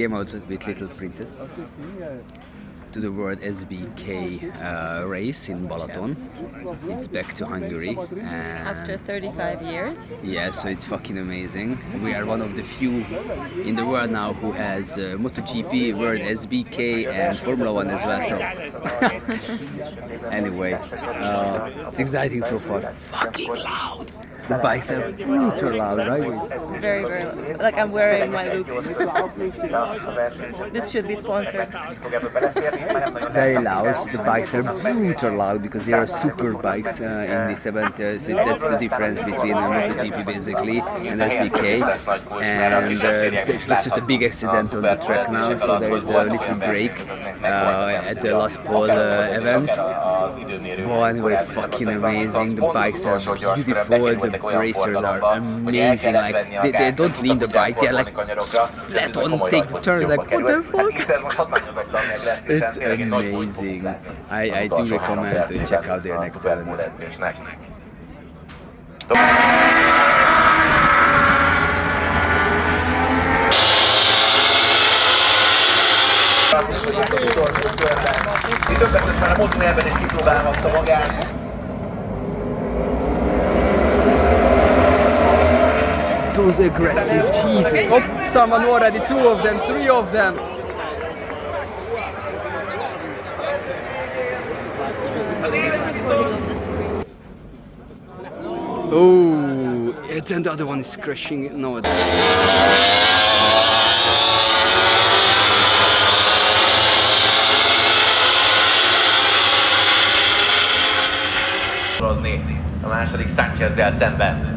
came out with Little Princess to the World SBK race in Balaton. It's back to Hungary. And after 35 years. yeah, so it's fucking amazing. We are one of the few in the world now who has MotoGP, World SBK and Formula 1 as well. So anyway, it's exciting so far. Fucking loud! The bikes are brutal loud, right? Very, very loud. Like I'm wearing my loops. This should be sponsored. Very loud. The bikes are brutal loud because they are super bikes in this event. So that's the difference between MotoGP basically and SBK. And there was just a big accident on the track now, so there is a little break at the last pole event. Oh, anyway, fucking amazing. The bikes are beautiful. The racers are amazing. Like they don't lean the bike. They're like flat on, take the turns. Like what the fuck? It's amazing. I do recommend to check out their next event. Those aggressive, Jesus. Oh, someone already, 2 of them, 3 of them. Oh, and the other one is crashing. No. A második Sanchezzzel szemben.